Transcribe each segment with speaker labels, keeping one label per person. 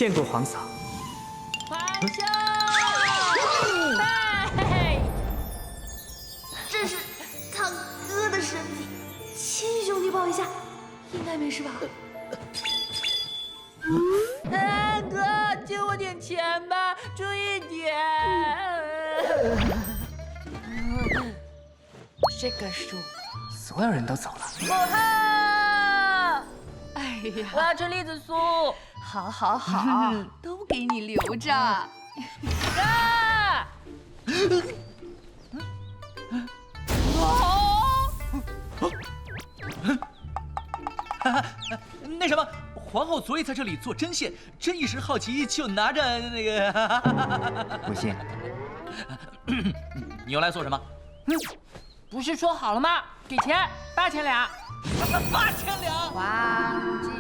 Speaker 1: 见过皇嫂。
Speaker 2: 皇兄，哎，
Speaker 3: 这是他哥的身体，亲兄弟抱一下，应该没事吧？
Speaker 2: 哎，哥，借我点钱吧，注意点。这个数，
Speaker 1: 所有人都走了。
Speaker 2: 母后，
Speaker 4: 哎呀，
Speaker 2: 我要吃栗子酥。
Speaker 4: 好，好，好，都给你留着。
Speaker 2: 啊！
Speaker 5: 那什么，皇后昨夜在这里做针线，朕一时好奇，就拿着那个。
Speaker 1: 不信，
Speaker 5: 你又来做什么？
Speaker 2: 不是说好了吗？给钱8000两。
Speaker 5: 8000两！
Speaker 4: 黄金。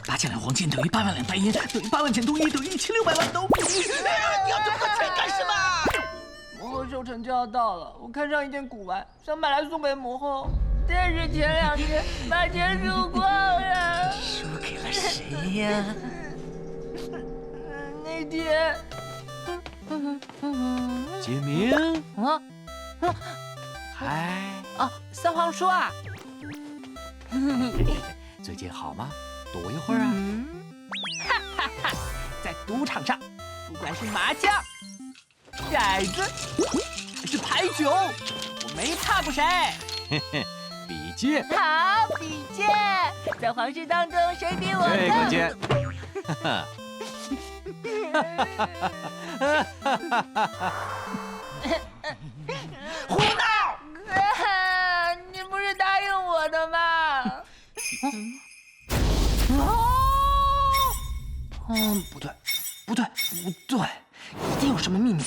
Speaker 5: 8000两黄金等于8万两白银，等于8万件冬衣，等于1600万斗米。你要这么多钱干什么？
Speaker 2: 母后收成就要到了，我看上一件古玩，想买来送给母后。但是前2天把钱输光了。
Speaker 5: 输给了谁呀？
Speaker 2: 那天，
Speaker 5: 解明
Speaker 2: 啊，
Speaker 5: 嗨，
Speaker 2: 三皇叔啊，
Speaker 5: 最近好吗？躲一会儿啊。
Speaker 2: 在赌场上，不管是麻将、骰子还是牌九，我没怕过谁。
Speaker 5: 比剑，
Speaker 2: 好，比剑，在皇室当中谁比我
Speaker 5: 这
Speaker 2: 更？
Speaker 5: 个剑。
Speaker 2: 胡闹！你不是答应我的吗？
Speaker 1: 不对，不对，不对，一定有什么秘密。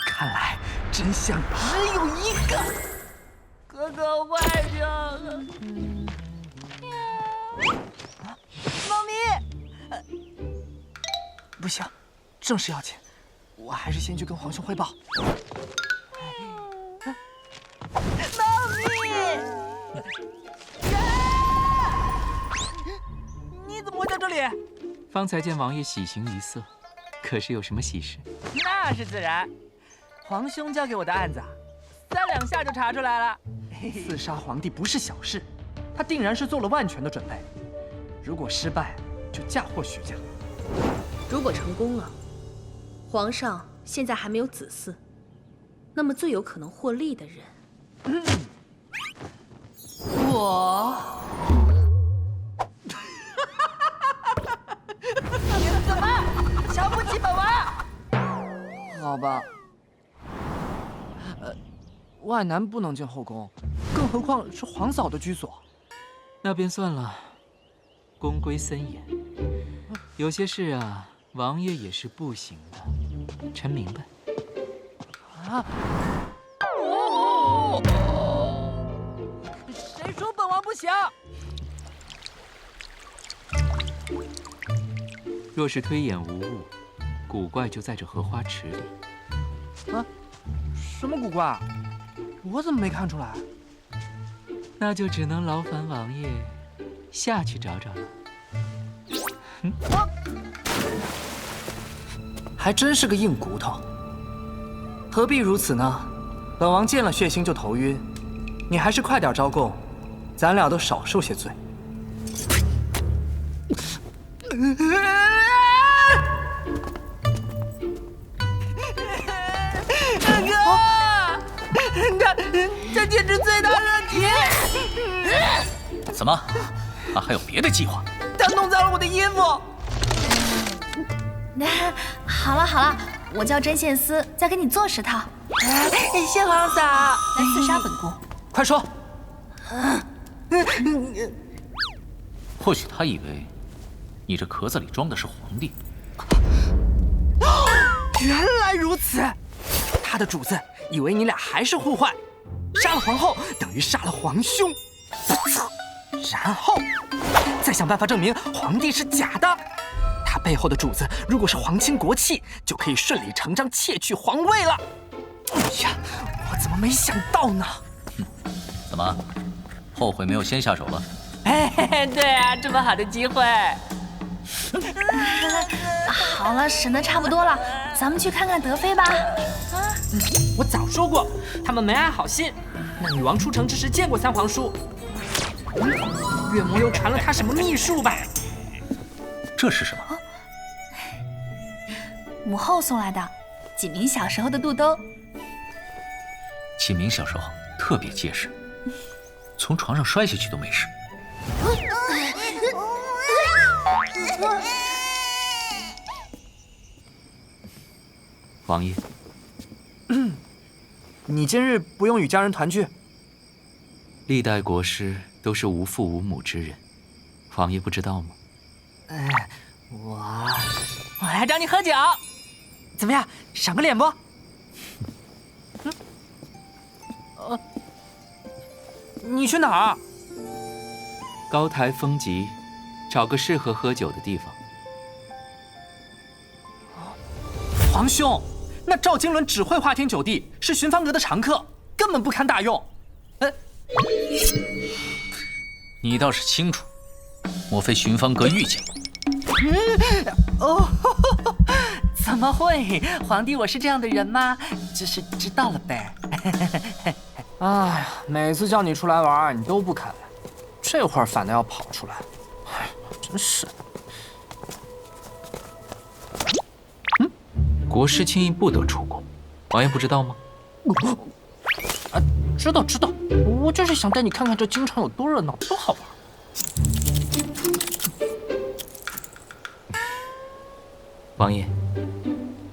Speaker 1: 看来真相只有一个。
Speaker 2: 哥哥坏掉了。猫咪，
Speaker 1: 不行，正事要紧，我还是先去跟皇兄汇报。
Speaker 2: 猫咪，你怎么会在这里？
Speaker 6: 方才见王爷喜形于色，可是有什么喜事？
Speaker 2: 那是自然，皇兄交给我的案子，3两下就查出来了。
Speaker 1: 刺杀皇帝不是小事，他定然是做了万全的准备。如果失败，就嫁祸徐家。
Speaker 3: 如果成功了，皇上现在还没有子嗣，那么最有可能获利的人，
Speaker 4: 我
Speaker 2: 你们怎么瞧不起本王？
Speaker 1: 好吧，外男不能进后宫，更何况是皇嫂的居所。
Speaker 6: 那便算了，宫规森严，有些事啊，王爷也是不行的。臣明白。
Speaker 1: 啊！
Speaker 2: 谁说本王不行？
Speaker 6: 若是推演无误，古怪就在这荷花池里。
Speaker 1: 啊？什么古怪？我怎么没看出来？
Speaker 6: 那就只能劳烦王爷下去找找了。
Speaker 1: 还真是个硬骨头。何必如此呢？本王见了血腥就头晕，你还是快点招供，咱俩都少受些罪。
Speaker 2: 这简直罪大恶极！
Speaker 5: 怎么？他还有别的计划？
Speaker 2: 他弄脏了我的衣服。
Speaker 7: 好了好了，我叫针线丝，再给你做10套。
Speaker 2: 谢皇嫂。
Speaker 7: 来刺杀本宫。
Speaker 1: 快说！
Speaker 5: 或许他以为你这壳子里装的是皇帝。
Speaker 1: 原来如此，他的主子以为你俩还是互换，杀了皇后等于杀了皇兄，然后再想办法证明皇帝是假的。他背后的主子如果是皇亲国戚，就可以顺理成章窃取皇位了。哎呀，我怎么没想到呢？
Speaker 5: 怎么，后悔没有先下手了？
Speaker 2: 哎，对啊，这么好的机会。
Speaker 7: 好了，审得差不多了，咱们去看看德妃吧。
Speaker 1: 我早说过，他们没安好心。那女王出城之时见过三皇叔，月魔又传了他什么秘术吧？
Speaker 5: 这是什么？
Speaker 7: 母后送来的，启明小时候的肚兜。
Speaker 5: 启明小时候特别结实，从床上摔下去都没事。王爷，
Speaker 1: 你今日不用与家人团聚？
Speaker 6: 历代国师都是无父无母之人，王爷不知道吗？
Speaker 1: 我来找你喝酒，怎么样？赏个脸不？你去哪儿？
Speaker 6: 高台风急，找个适合喝酒的地方。
Speaker 1: 皇兄，那赵金伦只会花天酒地，是寻芳阁的常客，根本不堪大用。
Speaker 5: 你倒是清楚，莫非寻芳阁遇见过？
Speaker 1: 怎么会？皇帝，我是这样的人吗？只是知道了呗。哎呀，每次叫你出来玩，你都不肯，这会儿反倒要跑出来，哎，真是。
Speaker 6: 国师轻易不得出宫，王爷不知道吗？
Speaker 1: 知道，我就是想带你看看这京城有多热闹，多好玩。
Speaker 6: 王爷，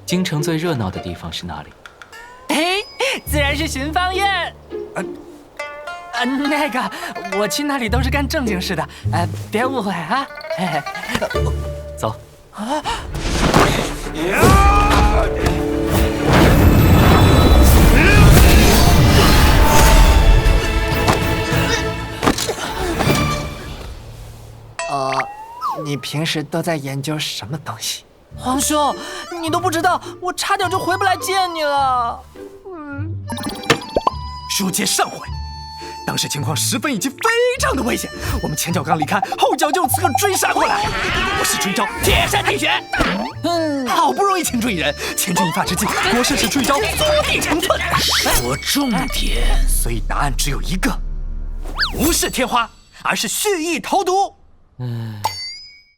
Speaker 6: 京城最热闹的地方是哪里？
Speaker 1: 哎，自然是寻芳苑。那个，我去那里都是干正经事的，别误会啊。
Speaker 6: 走。
Speaker 1: 你平时都在研究什么东西？皇兄，你都不知道，我差点就回不来见你了。书接上回，当时情况十分以及非常的危险，我们前脚刚离开，后脚就有刺客追杀过来，国师追招，铁山铁血。好不容易擒住一人，千钧一发之际，国师使出一招缩地成寸。
Speaker 5: 说重点。
Speaker 1: 所以答案只有一个，不是天花，而是蓄意投毒。